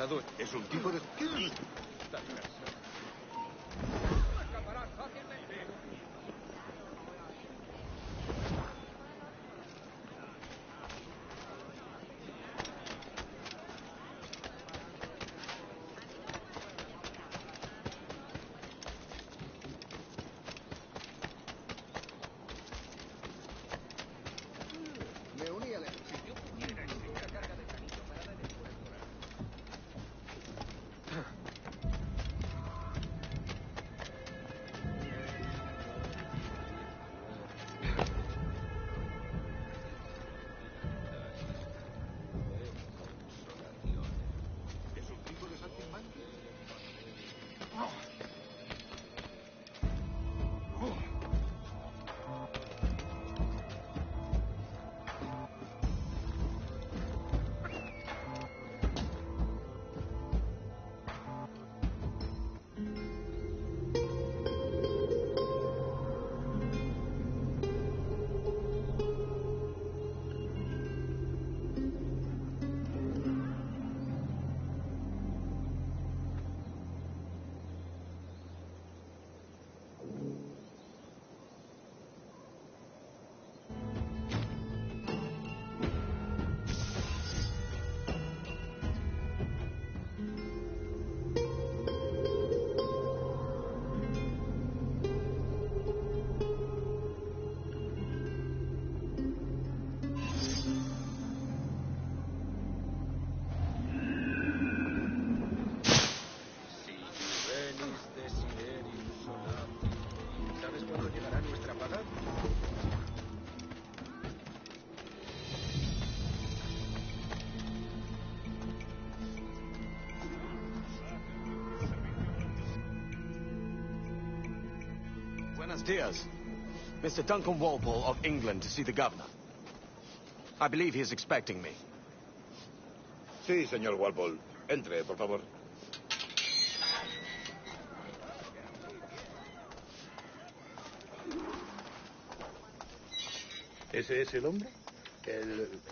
gobernador. Es un tipo de... Me uní al ejército. ¿Es un tipo de saltimbanqui? ¿Sabes cuándo llegará nuestra paga? Buenos dias. Mr. Duncan Walpole of England to see the governor. I believe he is expecting me. Sí, señor Walpole. Entre, por favor. ¿Ese es el hombre?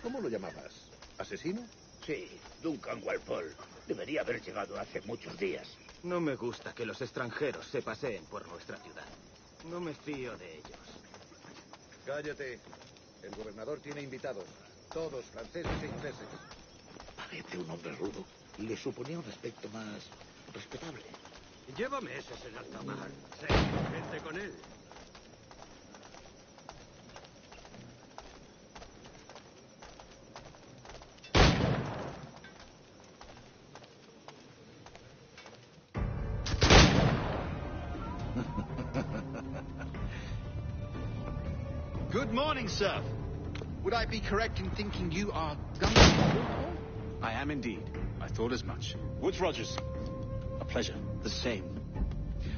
¿Cómo lo llamabas? ¿Asesino? Sí, Duncan Walpole. Debería haber llegado hace muchos días. No me gusta que los extranjeros se paseen por nuestra ciudad. No me fío de ellos. Cállate. El gobernador tiene invitados. Todos franceses e ingleses. Parece un hombre rudo. Le suponía un aspecto más respetable. Lleva meses en alta mar. Sé gente con él. Good morning, sir. Would I be correct in thinking you are Duncan? I am indeed. I thought as much. Woods Rogers. A pleasure. The same.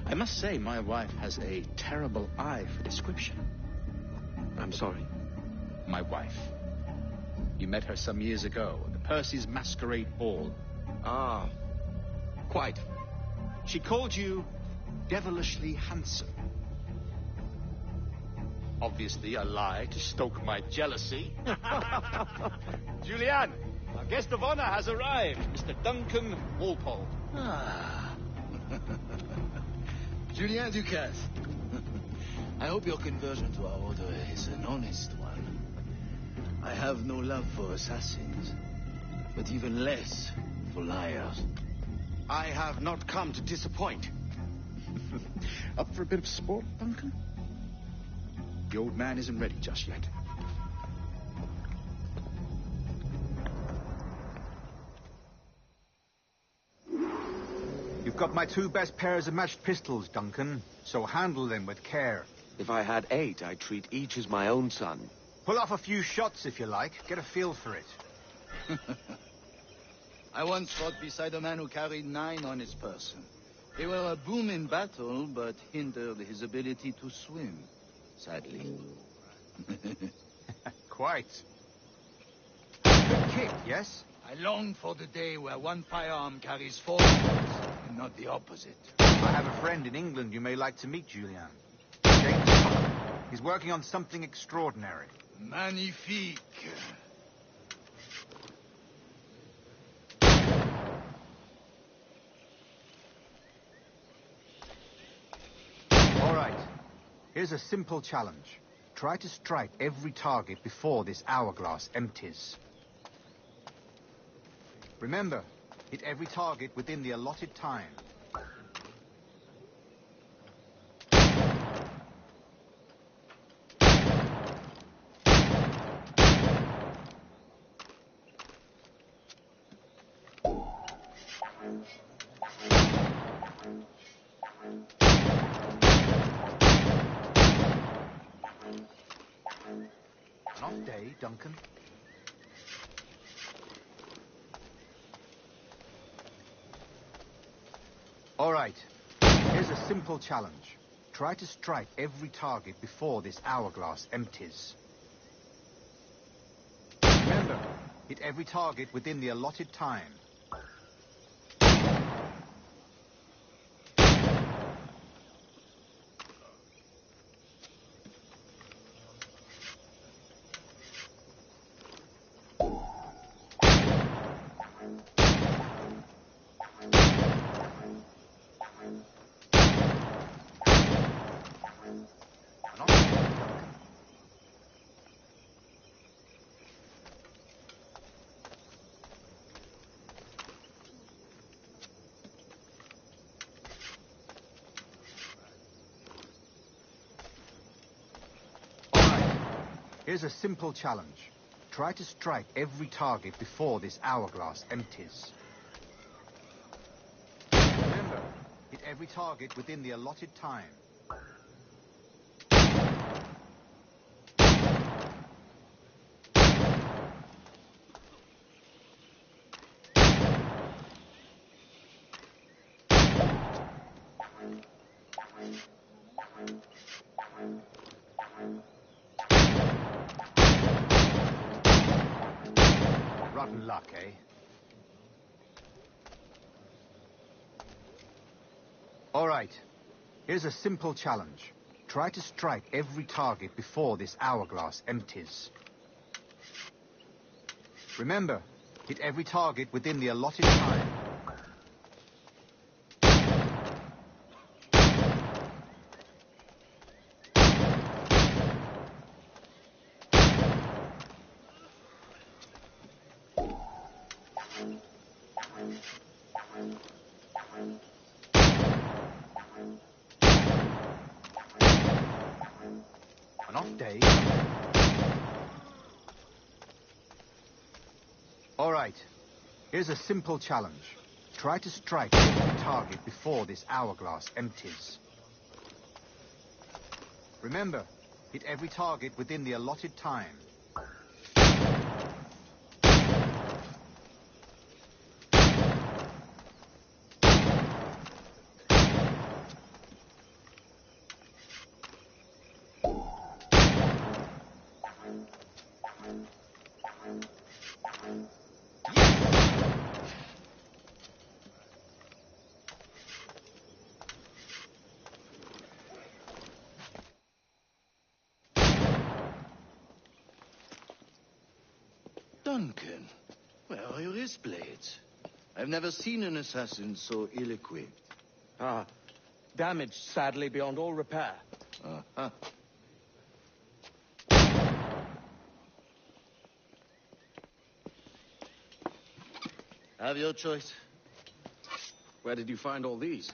I must say, my wife has a terrible eye for description. I'm sorry. My wife. You met her some years ago at the Percy's Masquerade Ball. Ah, quite. She called you devilishly handsome. Obviously a lie to stoke my jealousy. Julianne, our guest of honor has arrived, Mr. Duncan Walpole. Ah. Julien Ducasse. I hope your conversion to our order is an honest one. I have no love for assassins, but even less for liars. I have not come to disappoint. Up for a bit of sport, Duncan? The old man isn't ready just yet. You've got my two best pairs of matched pistols, Duncan, so handle them with care. If I had 8, I'd treat each as my own son. Pull off a few shots if you like. Get a feel for it. I once fought beside a man who carried 9 on his person. They were a boom in battle, but hindered his ability to swim, sadly. Quite. Good kick, yes? I long for the day where one firearm carries 4 bullets, and not the opposite. I have a friend in England you may like to meet, Julian. James Scott. He's working on something extraordinary. Magnifique. Here's a simple challenge. Try to strike every target before this hourglass empties. Remember, hit every target within the allotted time. An off day, Duncan. All right. Here's a simple challenge. Try to strike every target before this hourglass empties. Remember, hit every target within the allotted time. An off day, Duncan. Here's a simple challenge. Try to strike every target before this hourglass empties. Remember, hit every target within the allotted time. Rotten luck, eh? All right. Here's a simple challenge. Try to strike every target before this hourglass empties. Remember, hit every target within the allotted time. An off day. All right. Here's a simple challenge. Try to strike every target before this hourglass empties. Remember, hit every target within the allotted time. Duncan, where are your wrist blades? I've never seen an assassin so ill-equipped. Ah, damaged, sadly, beyond all repair. Uh-huh. Have your choice. Where did you find all these?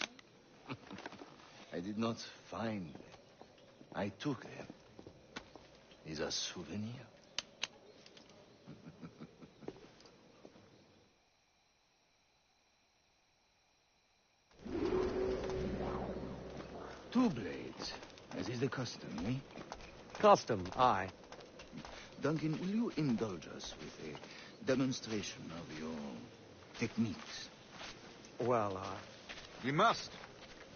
I did not find them. I took them. Is a souvenir. Two blades, as is the custom, eh? Custom, aye. Duncan, will you indulge us with a demonstration of your techniques? Well, We must.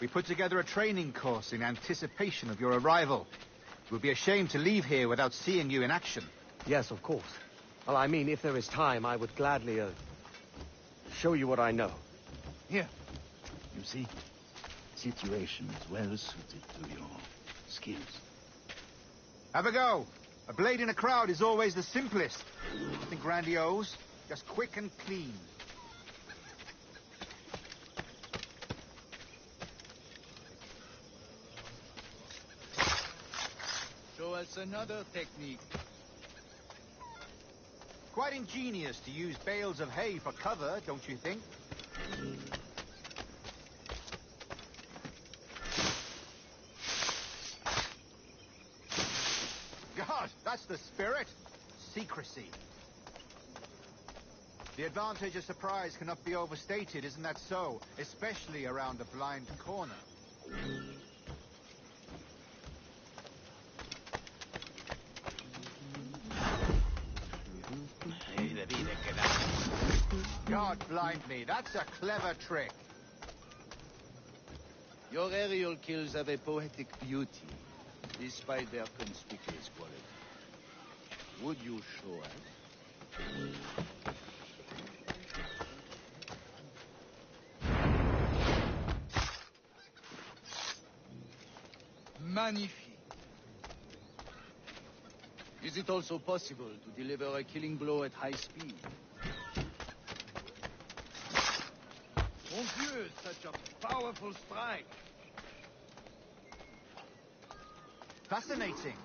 We put together a training course in anticipation of your arrival. It would be a shame to leave here without seeing you in action. yes, of course. Well, I mean, if there is time, I would gladly, show you what I know. Here. You see, situation is well suited to your skills. Have a go. A blade in a crowd is always the simplest. Nothing grandiose, just quick and clean. show us another technique. Quite ingenious to use bales of hay for cover, don't you think? God, that's the spirit. Secrecy. The advantage of surprise cannot be overstated, isn't that so? Especially around a blind corner. God blind me, that's a clever trick. Your aerial kills have a poetic beauty, despite their conspicuous quality. Would you show us? Magnifique. Is it also possible to deliver a killing blow at high speed? Mon Dieu, such a powerful strike. Fascinating.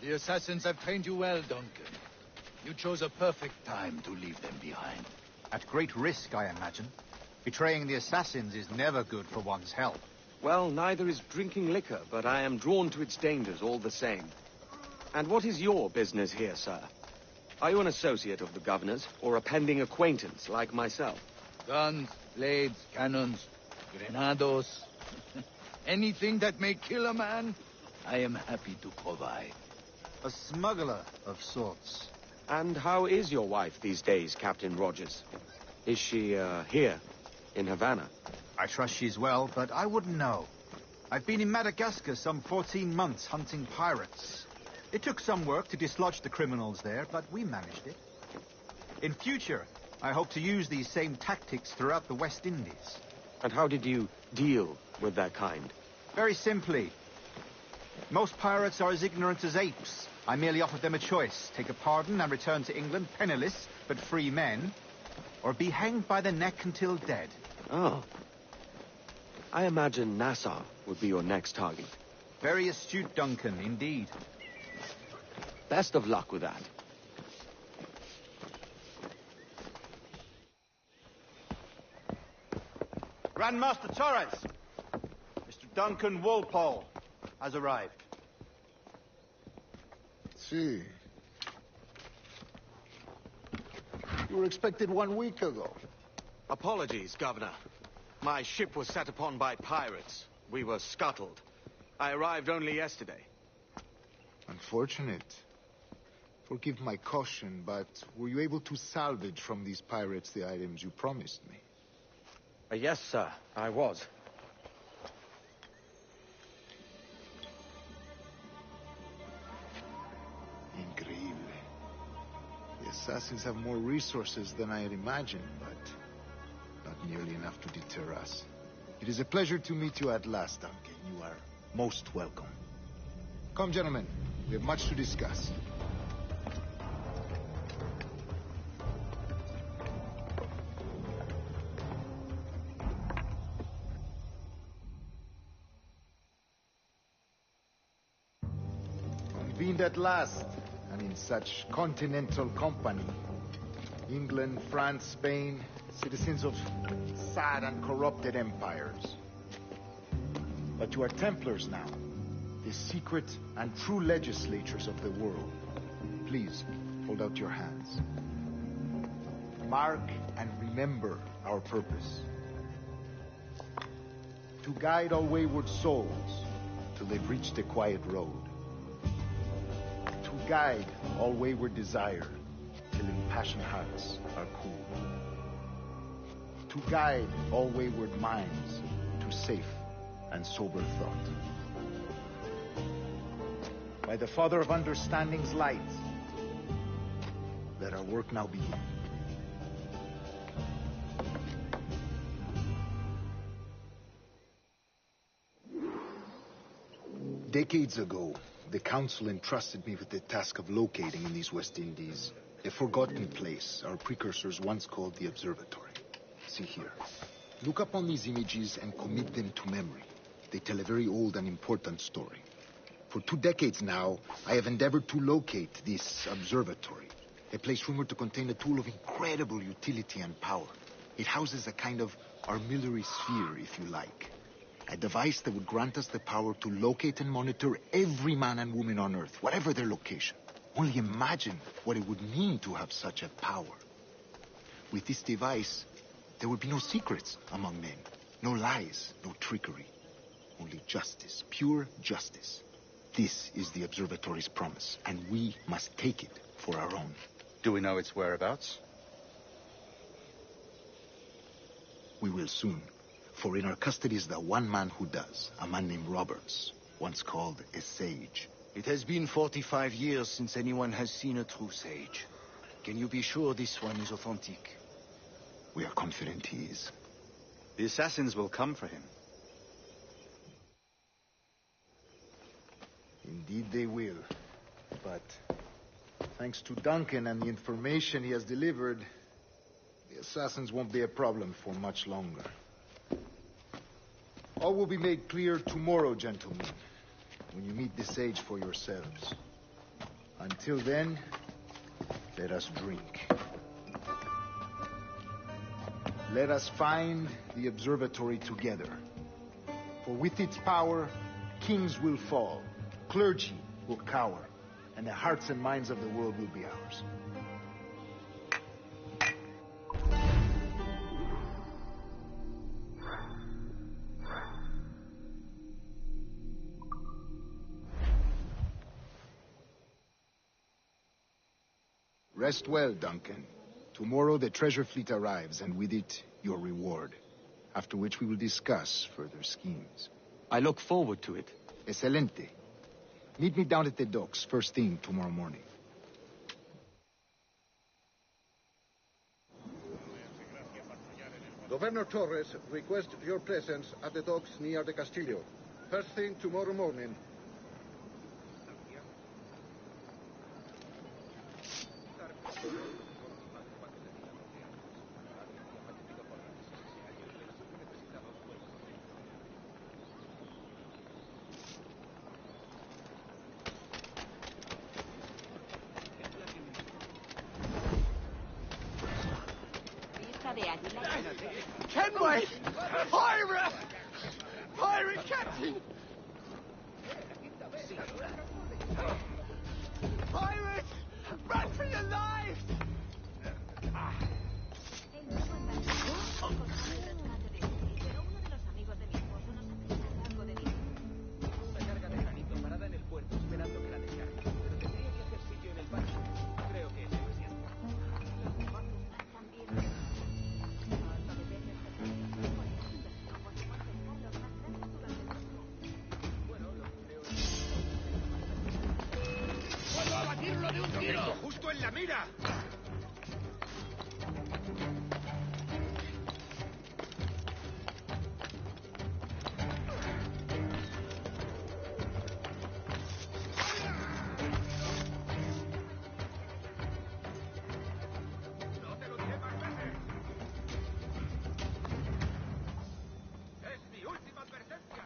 The assassins have trained you well, Duncan. You chose a perfect time to leave them behind. At great risk, I imagine. Betraying the assassins is never good for one's health. Well, neither is drinking liquor, but I am drawn to its dangers all the same. And what is your business here, sir? Are you an associate of the governor's, or a pending acquaintance like myself? Guns, blades, cannons, grenados. Anything that may kill a man, I am happy to provide. A smuggler of sorts. And how is your wife these days, Captain Rogers? Is she, here, in Havana? I trust she's well, but I wouldn't know. I've been in Madagascar some 14 months hunting pirates. It took some work to dislodge the criminals there, but we managed it. In future, I hope to use these same tactics throughout the West Indies. And how did you deal with that kind? Very simply. Most pirates are as ignorant as apes. I merely offered them a choice. Take a pardon and return to England penniless, but free men, or be hanged by the neck until dead. Oh. I imagine Nassau would be your next target. Very astute, Duncan, indeed. Best of luck with that. Grandmaster Torres! Mr. Duncan Walpole has arrived. See. You were expected 1 week ago. Apologies, Governor. My ship was set upon by pirates. We were scuttled. I arrived only yesterday. Unfortunate. Forgive my caution, but were you able to salvage from these pirates the items you promised me? Yes, sir, I was. Increíble. The assassins have more resources than I had imagined, but not nearly enough to deter us. It is a pleasure to meet you at last, Duncan. You are most welcome. Come, gentlemen. We have much to discuss. Convened at last, and in such continental company. England, France, Spain, citizens of sad and corrupted empires. But you are Templars now, the secret and true legislators of the world. Please, hold out your hands. Mark and remember our purpose. To guide all wayward souls till they've reached the quiet road. To guide all wayward desire till impassioned hearts are cooled. To guide all wayward minds to safe and sober thought. By the Father of Understanding's light, let our work now begin. Decades ago, the Council entrusted me with the task of locating in these West Indies A forgotten place our precursors once called the observatory. See here. Look upon these images and commit them to memory. They tell a very old and important story. For 2 decades now, I have endeavored to locate this observatory, a place rumored to contain a tool of incredible utility and power. It houses a kind of armillary sphere, if you like. A device that would grant us the power to locate and monitor every man and woman on Earth, whatever their location. Only imagine what it would mean to have such a power. With this device, there would be no secrets among men, no lies, no trickery. Only justice, pure justice. This is the observatory's promise, and we must take it for our own. Do we know its whereabouts? We will soon. For in our custody is the one man who does, a man named Roberts, once called a sage. It has been 45 years since anyone has seen a true sage. Can you be sure this one is authentic? We are confident he is. The assassins will come for him. Indeed they will. But thanks to Duncan and the information he has delivered, the assassins won't be a problem for much longer. All will be made clear tomorrow, gentlemen, when you meet the sage for yourselves. Until then, let us drink. Let us find the observatory together. For with its power, kings will fall, clergy will cower, and the hearts and minds of the world will be ours. Rest well, Duncan. Tomorrow the treasure fleet arrives, and with it, your reward. After which we will discuss further schemes. I look forward to it. Excelente. Meet me down at the docks first thing tomorrow morning. Governor Torres requests your presence at the docks near the Castillo. First thing tomorrow morning. Kenway! Pirate! Pirate captain! Pirate! Run for your lives! Una carga de granito parada en el puerto esperando que la descargue. Pero tendría que hacer sitio en el barco. Creo que es demasiado. ¡Puedo abatirlo de un tiro! ¡Justo en la mira! ¡No te lo diré más veces! ¡Es mi última advertencia!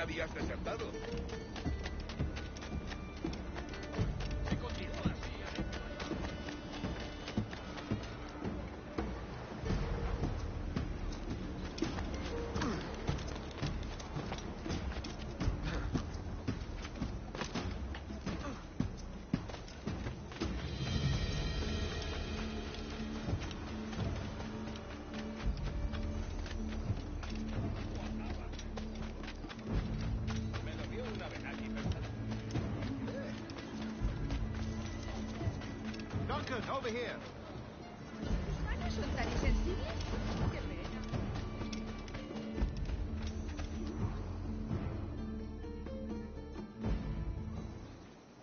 habías desertado. Duncan, over here. ¿Son tan insensibles? Qué pena.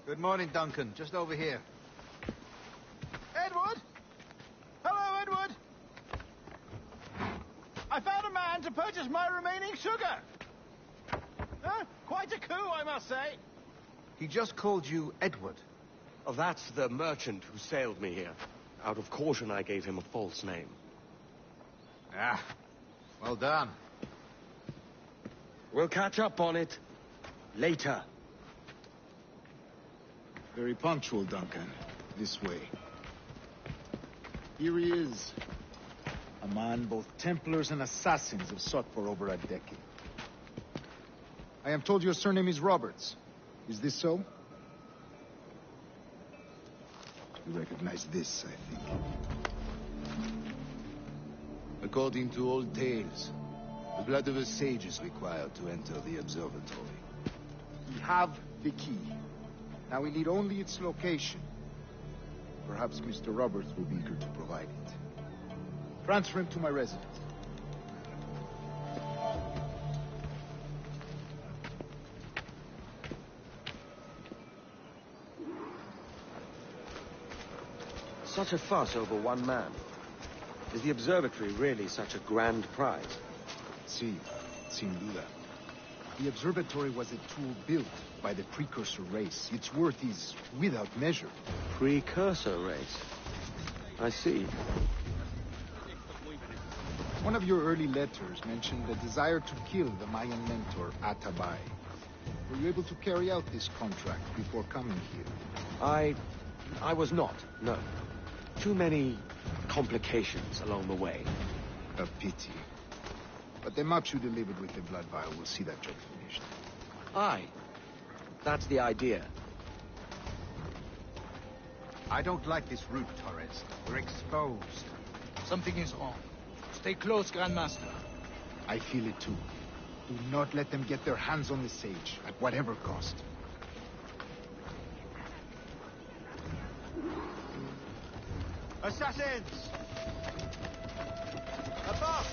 Good morning, Duncan. Just over here. Edward? Hello, Edward. I found a man to purchase my remaining sugar. Huh? Quite a coup, I must say. He just called you Edward. Oh, that's the merchant who sailed me here. Out of caution, I gave him a false name. Ah, well done. We'll catch up on it later. Very punctual, Duncan. This way. Here he is. A man both Templars and assassins have sought for over a decade. I am told your surname is Roberts. Is this so? You recognize this, I think. According to old tales, the blood of a sage is required to enter the observatory. We have the key. Now we need only its location. Perhaps Mr. Roberts will be eager to provide it. Transfer him to my residence. Such a fuss over one man. Is the observatory really such a grand prize? Sí, sin duda. The observatory was a tool built by the precursor race. Its worth is without measure. Precursor race. I see. One of your early letters mentioned the desire to kill the Mayan mentor, Atabay. Were you able to carry out this contract before coming here? I was not, no. Too many complications along the way. A pity. But the maps you delivered with the blood vial will see that job finished. Aye. That's the idea. I don't like this route, Torres. We're exposed. Something is wrong. Stay close, Grandmaster. I feel it too. Do not let them get their hands on the sage, at whatever cost. Assassins! Above!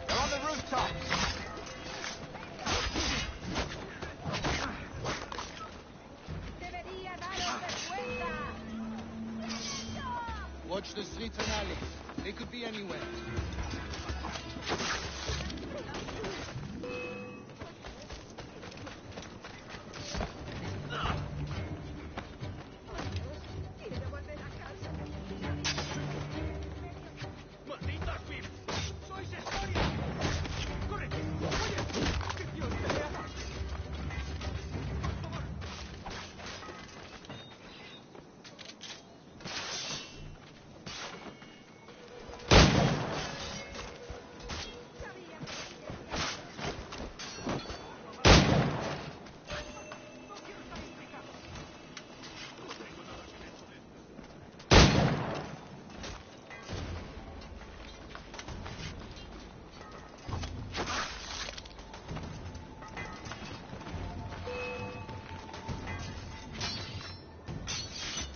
They're on the rooftops! Watch the streets and alleys. They could be anywhere.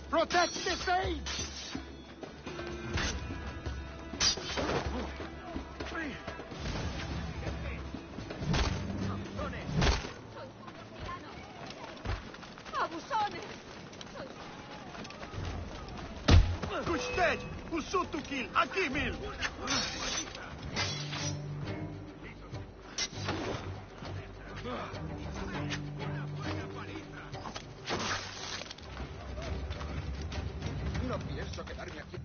Protect the sage! Gusted! Usutukil! Akimil! No pienso quedarme aquí.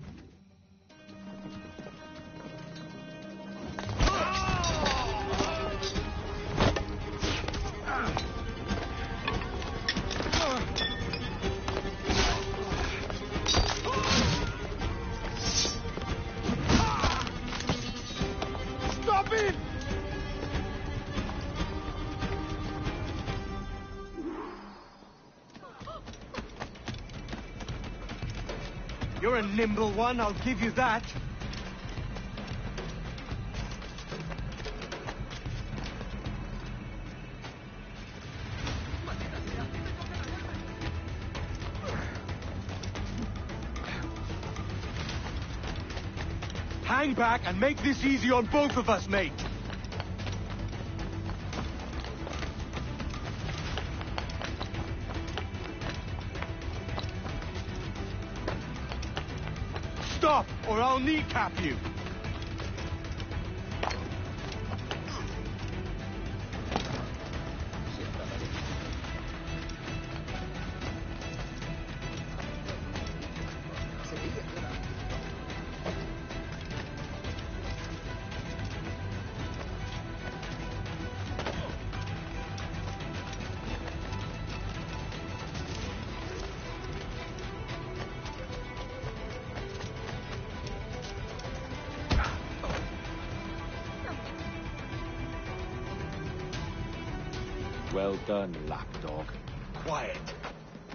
You're a nimble one, I'll give you that. Hang back and make this easy on both of us, mate. Stop, or I'll kneecap you. Well done, lapdog. Quiet.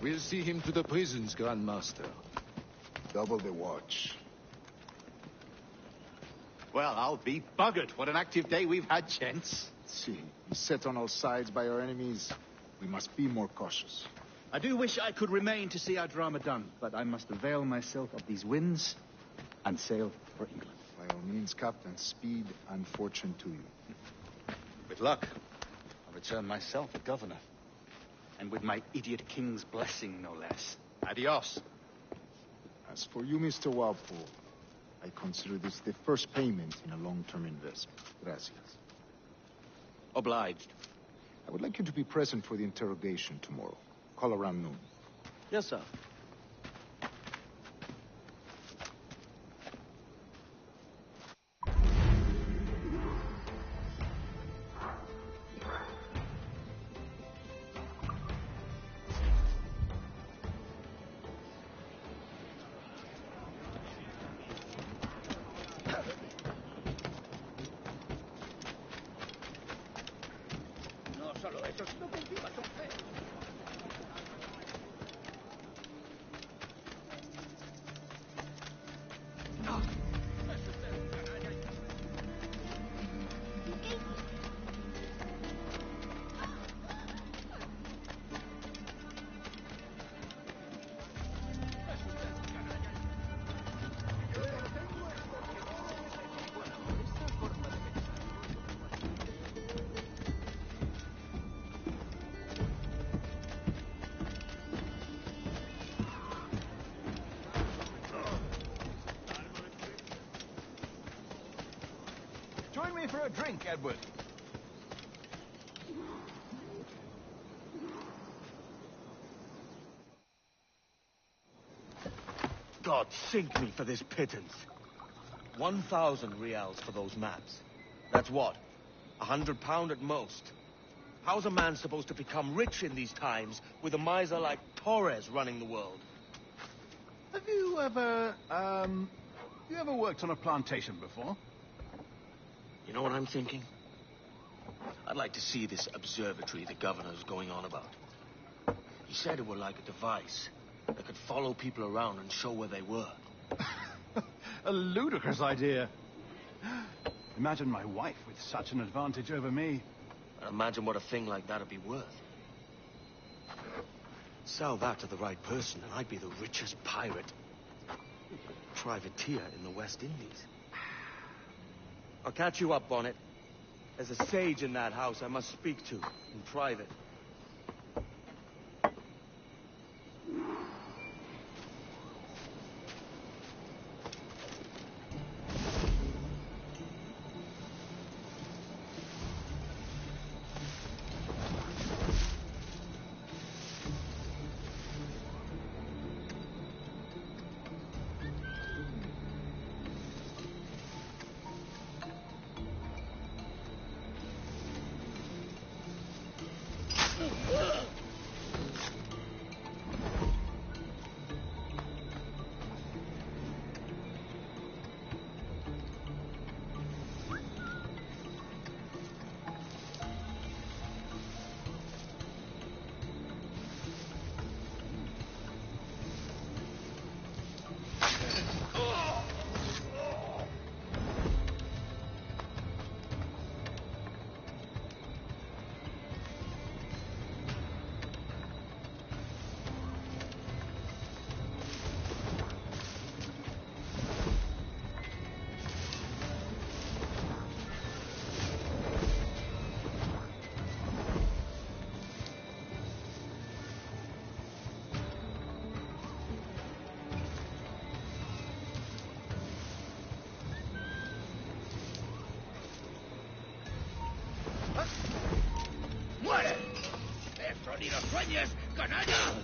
We'll see him to the prisons, Grandmaster. Double the watch. Well, I'll be buggered. What an active day we've had, gents. See, beset on all sides by our enemies, we must be more cautious. I do wish I could remain to see our drama done, but I must avail myself of these winds and sail for England. By all means, Captain, speed and fortune to you. With luck, I'll return myself a governor. And with my idiot king's blessing, no less. Adios. As for you, Mr. Walpole, I consider this the first payment in a long-term investment. Gracias. Obliged. I would like you to be present for the interrogation tomorrow. Call around noon. Yes, sir. Join me for a drink, Edward. God sink me for this pittance. 1,000 reals for those maps. That's what? £100 at most. How's a man supposed to become rich in these times with a miser like Torres running the world? Have you ever worked on a plantation before? You know what I'm thinking? I'd like to see this observatory the governor's going on about. He said it were like a device that could follow people around and show where they were. A ludicrous idea. Imagine my wife with such an advantage over me. Imagine what a thing like that'd be worth. Sell that to the right person and I'd be the richest pirate, privateer in the West Indies. I'll catch you up, Bonnet. There's a sage in that house I must speak to in private. sueñes, canalla!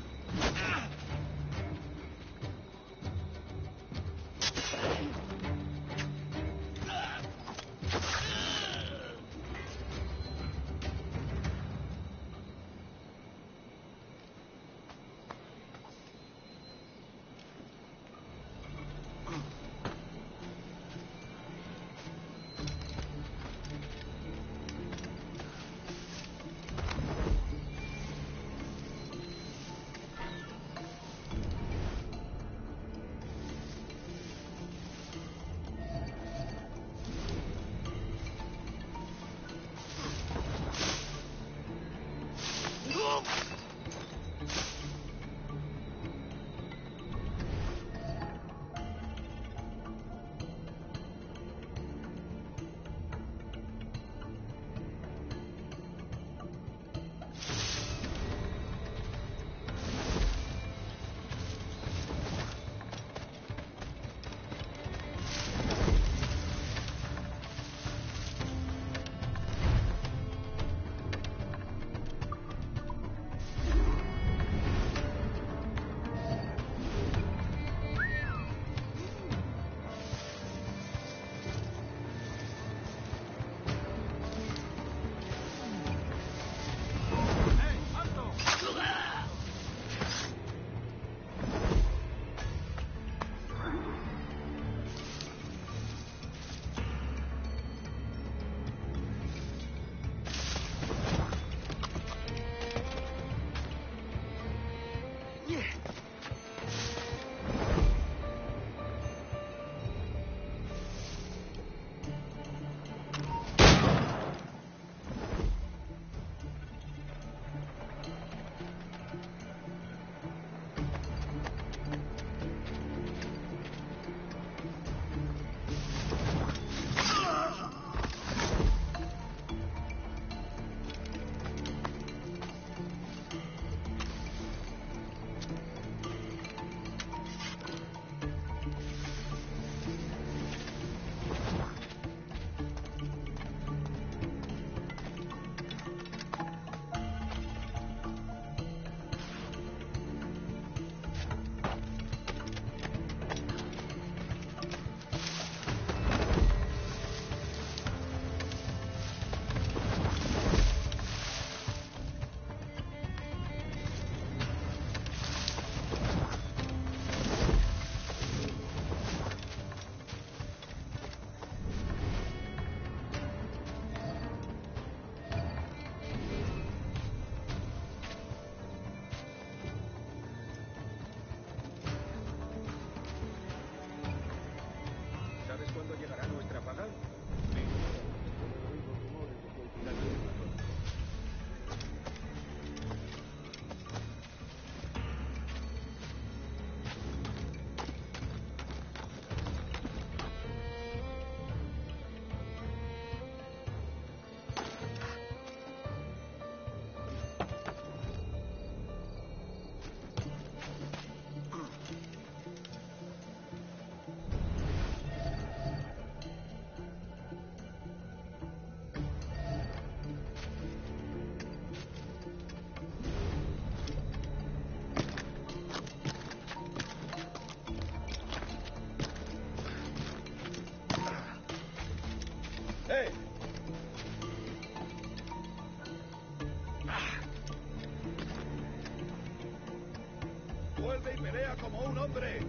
Vuelve y pelea como un hombre.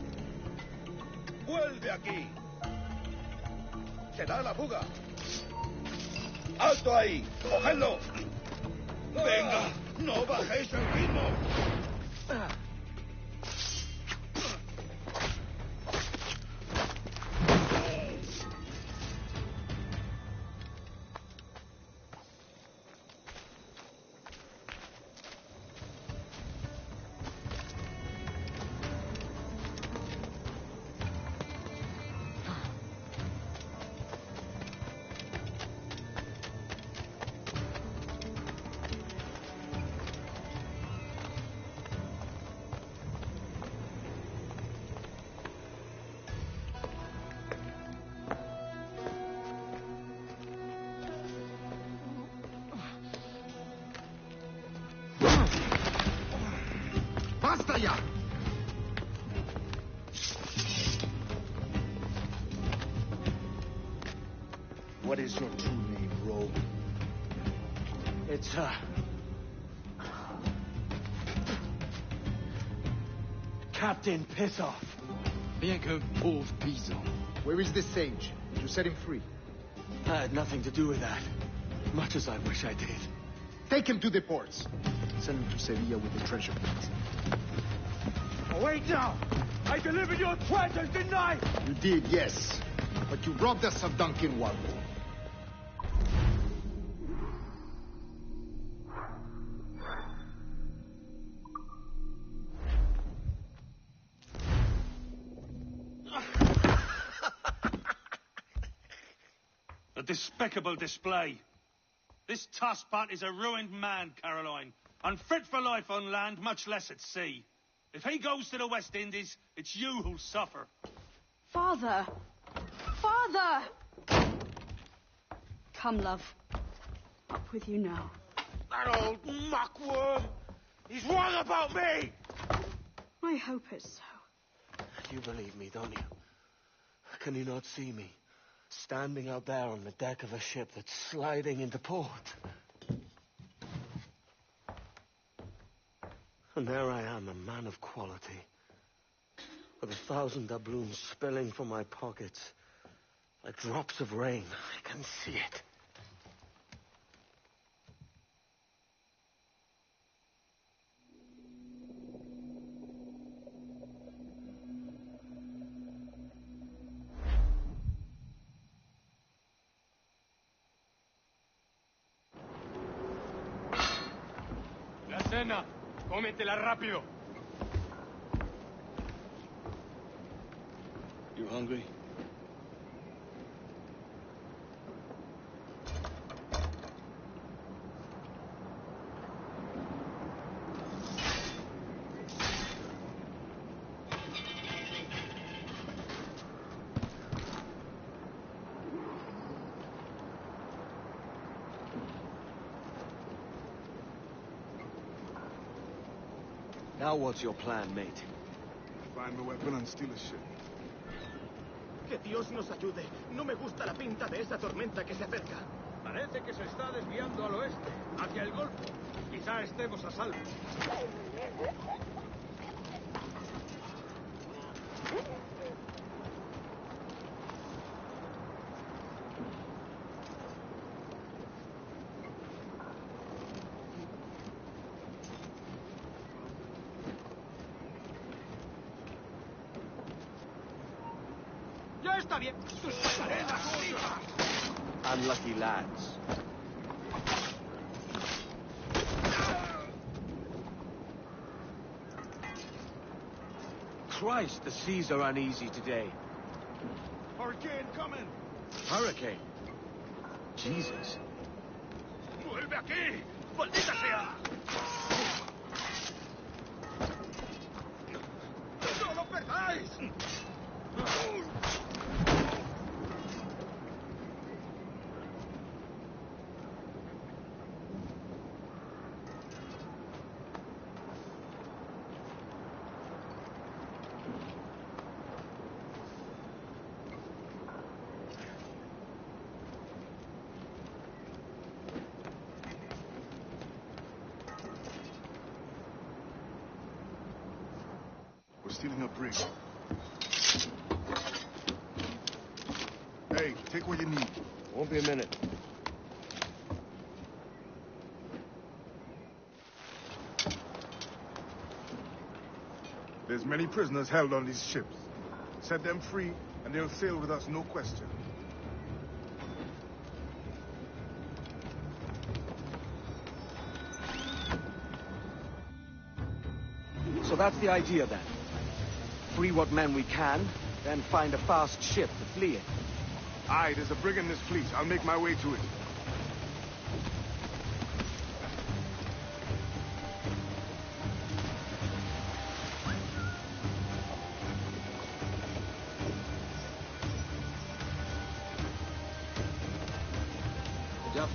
Vuelve aquí. Se da la fuga. ¡Alto ahí! ¡Cogedlo! ¡Venga! ¡No bajéis el ritmo! Fire! What is your true name, rogue? It's, Captain Ps4. Bien qu'un pauvre paysan. Where is the sage? Did you set him free? I had nothing to do with that. Much as I wish I did. Take him to the ports. Send him to Sevilla with the treasure plate. Oh, wait now! I delivered your treasures, didn't I? You did, yes. But you robbed us of Duncan Walpole. A despicable display. This Tosspot is a ruined man, Caroline. Unfit for life on land, much less at sea. If he goes to the West Indies, it's you who'll suffer. Father! Father! Come, love. Up with you now. That old muckworm! He's wrong about me! I hope it's so. You believe me, don't you? Can you not see me? Standing out there on the deck of a ship that's sliding into port. And there I am, a man of quality. With 1,000 doubloons spilling from my pockets. Like drops of rain. I can see it. La cena. Cómetela rápido. You hungry? Now what's your plan, mate? Find the weapon and steal a ship. Que Dios nos ayude. No me gusta la pinta de esa tormenta que se acerca. Parece que se está desviando al oeste, hacia el Golfo. Quizá estemos a salvo. Ya está bien. Tus pasarelas, Unlucky lads. Christ, the seas are uneasy today. Hurricane coming! Hurricane? Jesus. ¡Vuelve aquí! ¡Maldita sea! ¡No lo perdáis! We're stealing a brig. Hey, take what you need. Won't be a minute. There's many prisoners held on these ships. Set them free, and they'll sail with us, no question. So that's the idea, then. Free what men we can, then find a fast ship to flee in. Aye, there's a brig in this fleet. I'll make my way to it. Yep.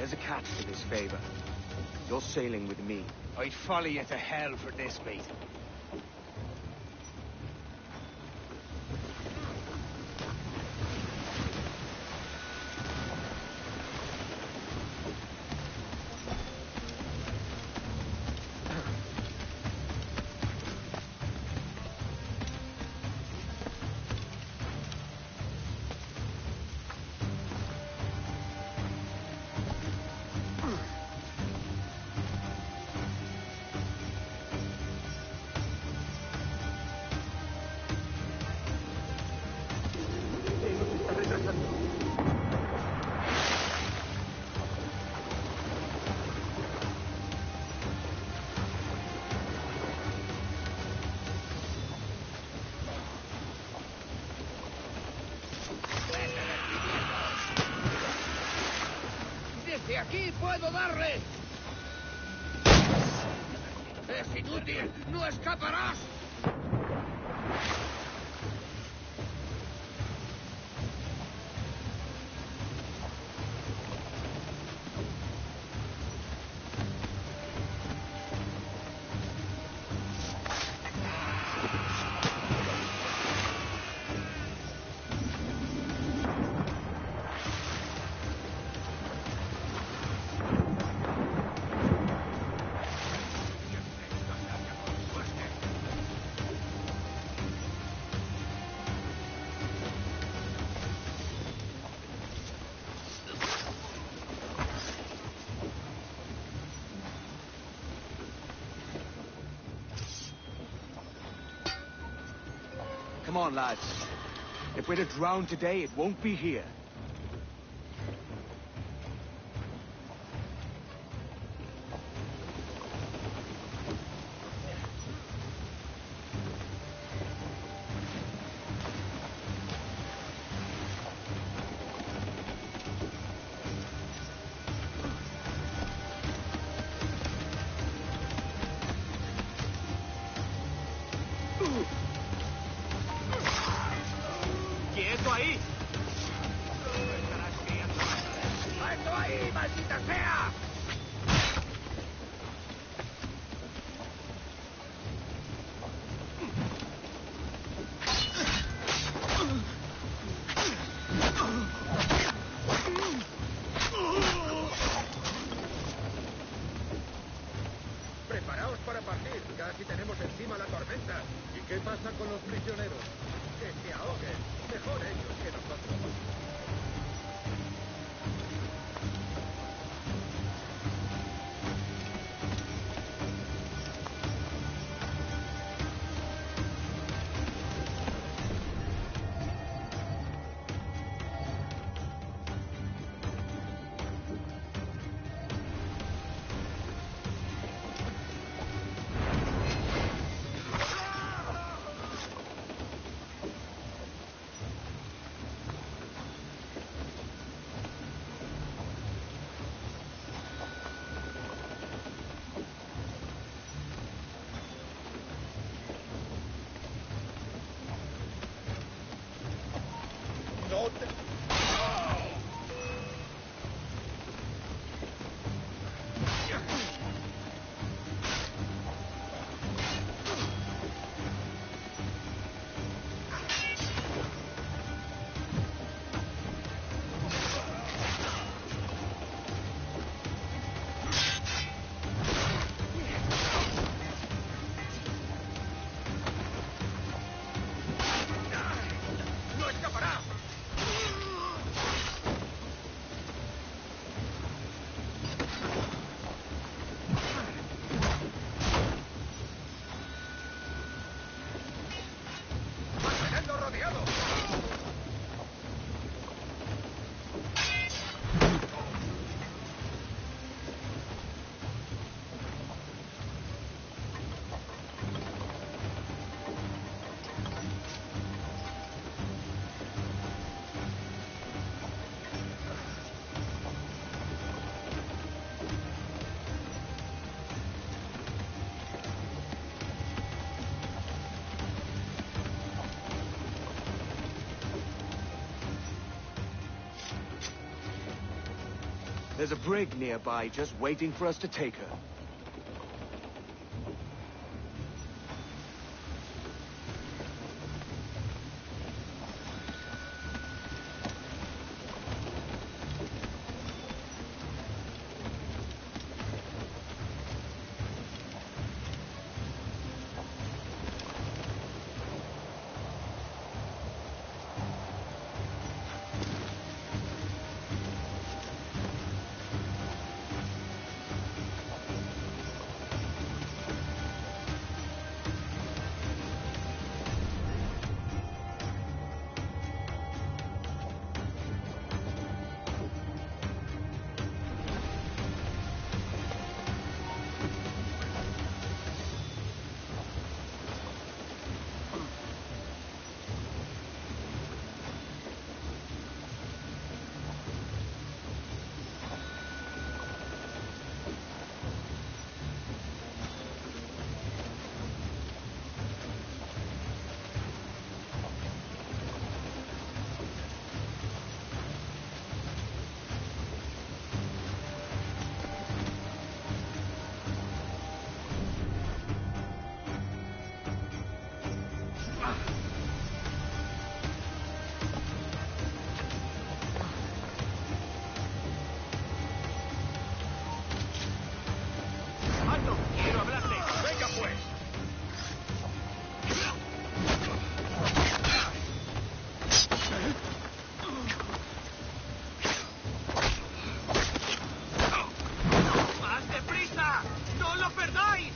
There's a catch to this favor. You're sailing with me. I'd follow you to hell for this, mate. ¡Desde aquí puedo darle! ¡Es inútil! ¡No escaparás! Come on, lads. If we're to drown today, it won't be here. ¡Quieto ahí! ¡Alto ahí, maldita sea! Preparaos para partir. Casi tenemos encima la tormenta. ¿Y qué pasa con los prisioneros? Que se ahoguen. Mejor ellos que nosotros. There's a brig nearby just waiting for us to take her. ¡Quiero hablarte! ¡Venga, pues! ¡Más deprisa! ¡No lo perdáis!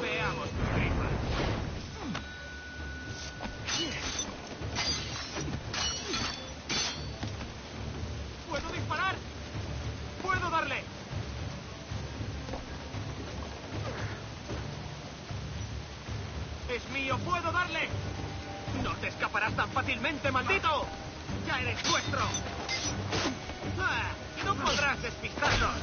Veamos tu rifa. ¡Puedo disparar! ¡Puedo darle! ¡Es mío! ¡Puedo darle! ¡No te escaparás tan fácilmente, maldito! ¡Ya eres nuestro! ¡Ah! ¡No podrás despistarnos!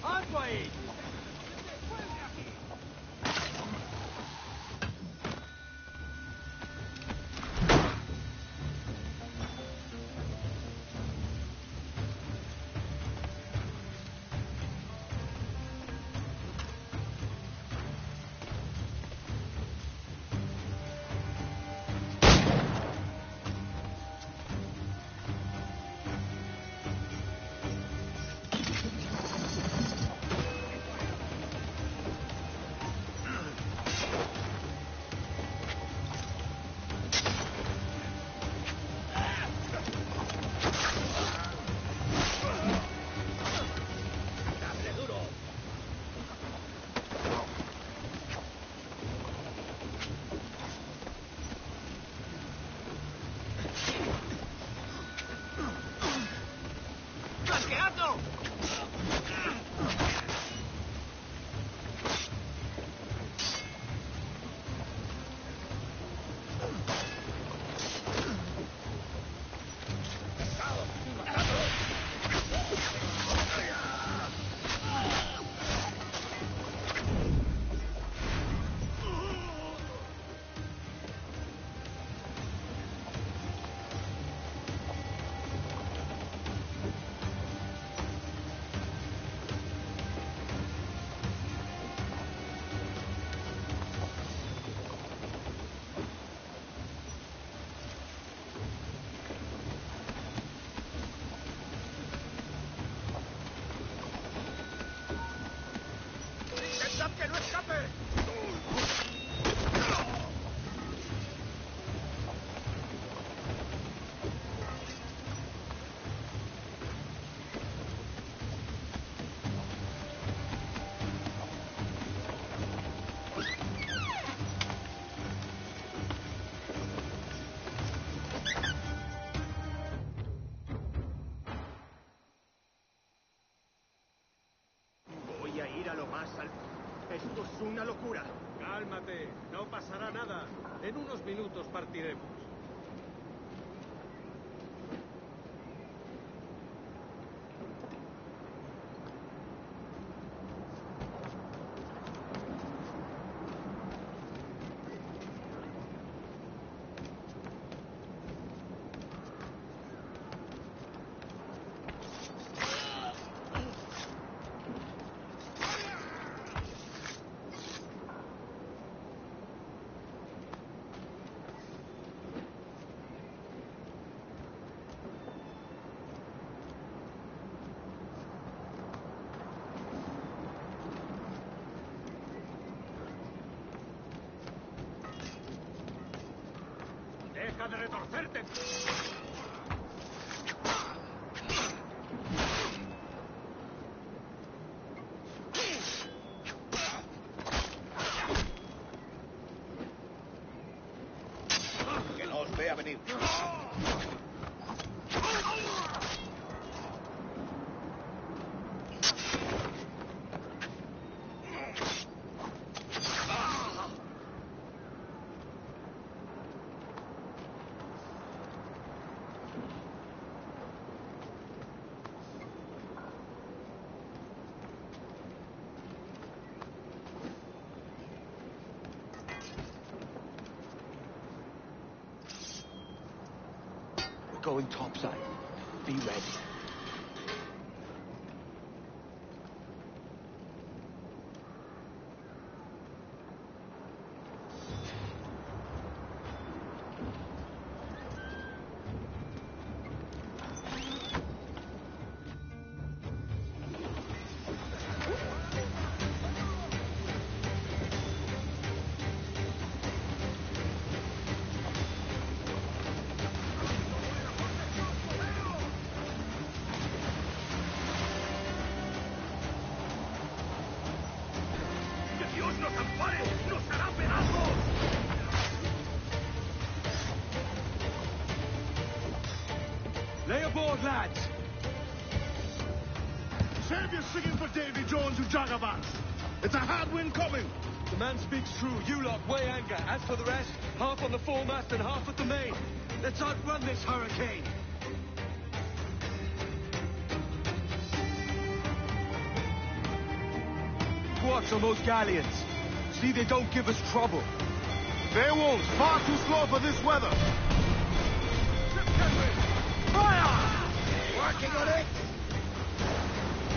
¡Alto ahí! Cálmate, no pasará nada. En unos minutos partiremos. ¡Deja de retorcerte! Que no os vea venir. We're going topside. Be ready. ¡Dios nos ampare! ¡Nos hará pedazos! Lay aboard, lads. Save your singing for Davy Jones, you jagabats! It's a hard wind coming! The man speaks true. You lot weigh anchor. As for the rest, half on the foremast and half at the main. Let's outrun this hurricane. Watch on those galleons. See they don't give us trouble. They won't. Far too slow for this weather. Fire! Working on it.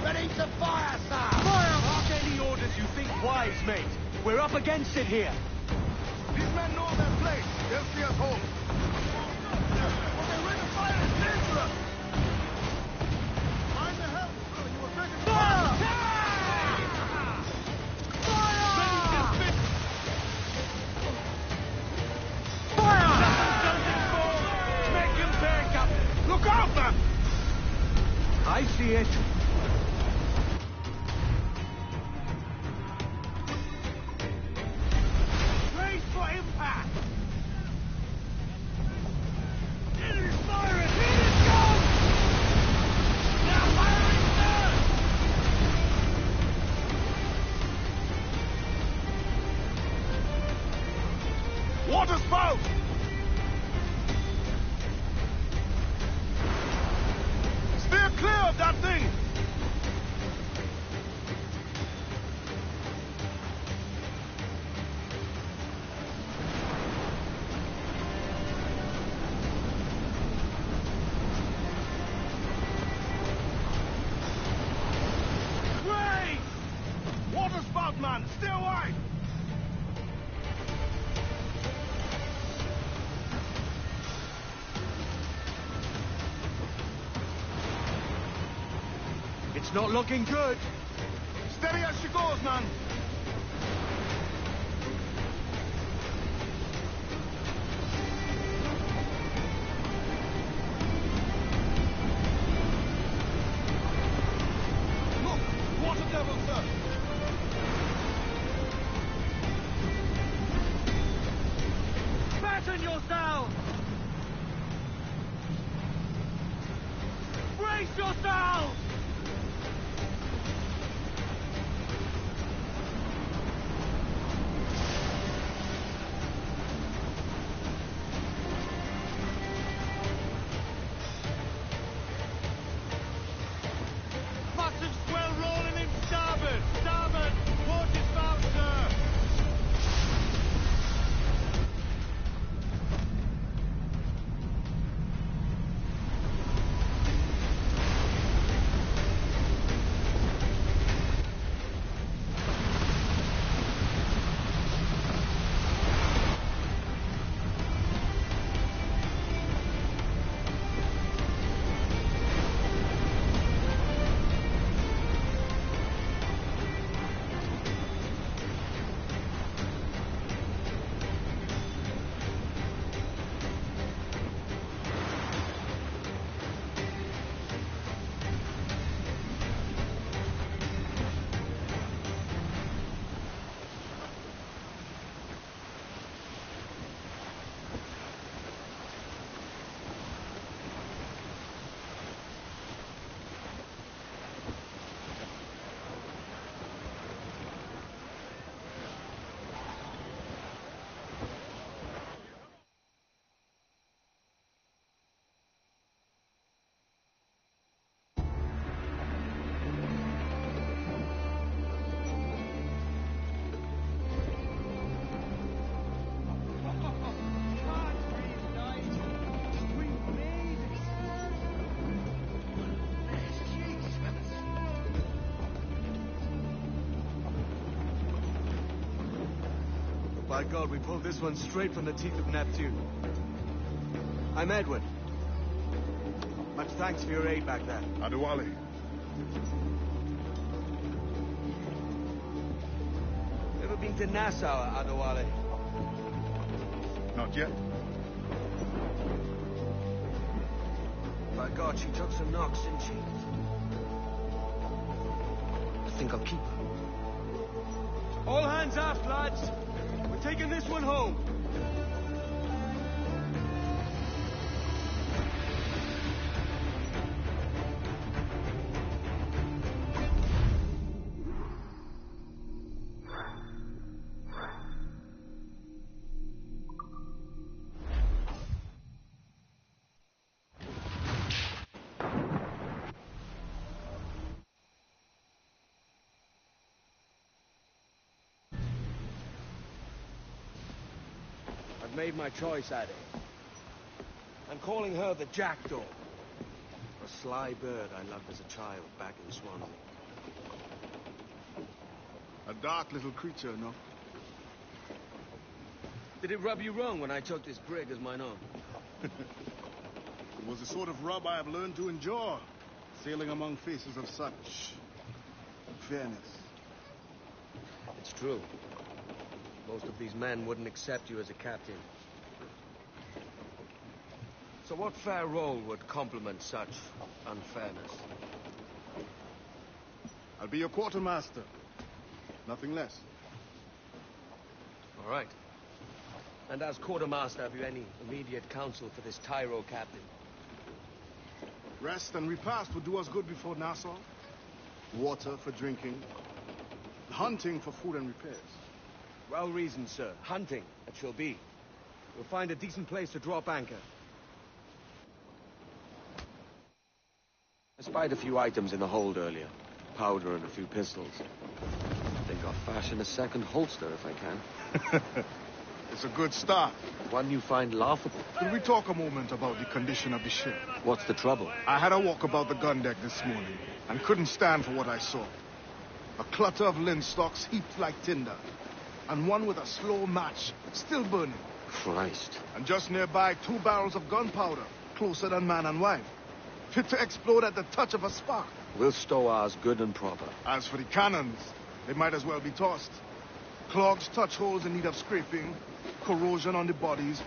Ready to fire, sir. Mark any orders you think wise, mate. We're up against it here. These men know their place. They'll see us home. But the ring of fire is dangerous. Mind the help. You were taking fire! Look out, man! I see it. Brace for impact! Enemy's firing! Here it goes! Now firing third! Water spout! Steer clear of that thing! Great! Water spout, man! Stay wide! It's not looking good. Steady as she goes, man! Look! Water devil, sir! Fasten yourselves! Brace yourselves! By God, we pulled this one straight from the teeth of Neptune. I'm Edward. Much thanks for your aid back there. Adewale. Ever been to Nassau, Adewale? Not yet. By God, she took some knocks, didn't she? I think I'll keep her. All hands aft, lads. We're taking this one home. I've made my choice, Addy. I'm calling her the Jackdaw. A sly bird I loved as a child back in Swanley. A dark little creature, no? Did it rub you wrong when I took this brig as mine own? It was the sort of rub I have learned to endure, sailing among faces of such fairness. It's true. Most of these men wouldn't accept you as a captain. So what fair role would complement such unfairness? I'll be your quartermaster. Nothing less. All right. And as quartermaster, have you any immediate counsel for this tyro captain? Rest and repast would do us good before Nassau. Water for drinking. Hunting for food and repairs. Well reasoned, sir. Hunting, it shall be. We'll find a decent place to drop anchor. I spied a few items in the hold earlier. Powder and a few pistols. I think I'll fashion a second holster if I can. It's a good start. One you find laughable. Could we talk a moment about the condition of the ship? What's the trouble? I had a walk about the gun deck this morning and couldn't stand for what I saw. A clutter of linstocks heaped like tinder, and one with a slow match still burning. Christ. And just nearby, 2 barrels of gunpowder, closer than man and wife, fit to explode at the touch of a spark. We'll stow ours good and proper. As for the cannons, they might as well be tossed. Clogged touch holes in need of scraping, corrosion on the bodies,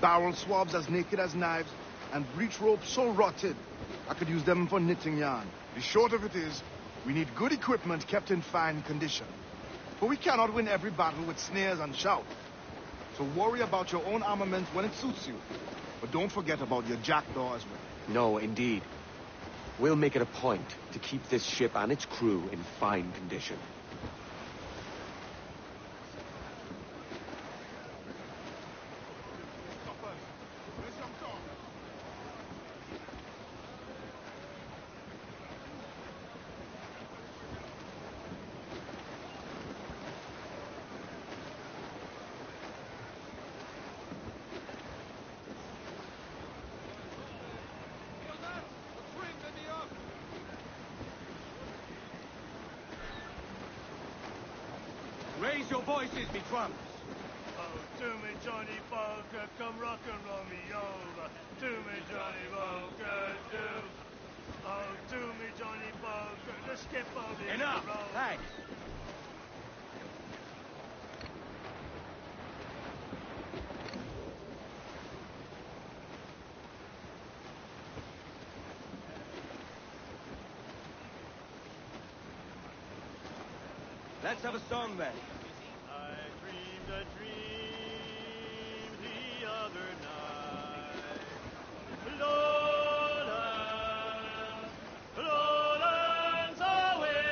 barrel swabs as naked as knives, and breech ropes so rotted I could use them for knitting yarn. The short of it is, we need good equipment kept in fine condition. For we cannot win every battle with snares and shout. So worry about your own armament when it suits you. But don't forget about your jackdaw as well. No, indeed. We'll make it a point to keep this ship and its crew in fine condition. Raise your voices, me trumps. Oh, to me, Johnny Poker, come rock and roll me over. To me, Johnny Poker, do. Oh, to me, Johnny Poker, the skip out in Enough! the road. Thanks. Let's have a song then. I dreamed a dream the other night. Lowlands, lowlands away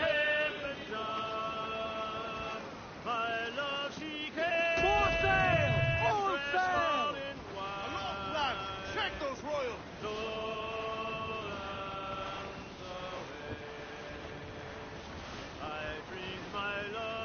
in John. My love, she came. More sail! All dressed sail! all in white. Aloft, lads! Check those royals! Lowlands away. I dreamed my love.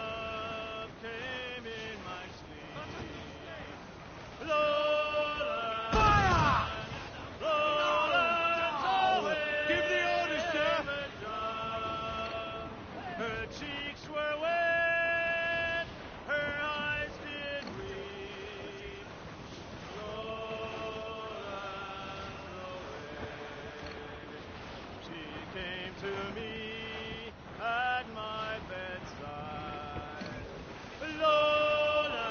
to me at my bedside. Lowlands,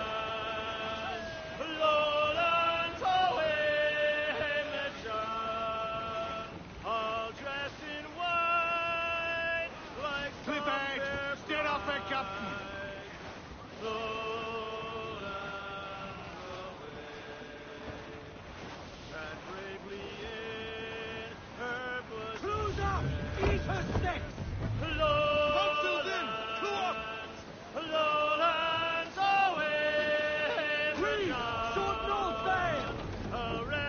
lowlands, away, Mission, all dressed in white, like Clip out! Steer off her, Captain! Close up! Eat her sticks! Lowlands, in! Clew up! Lowlands away! Please! Short north there!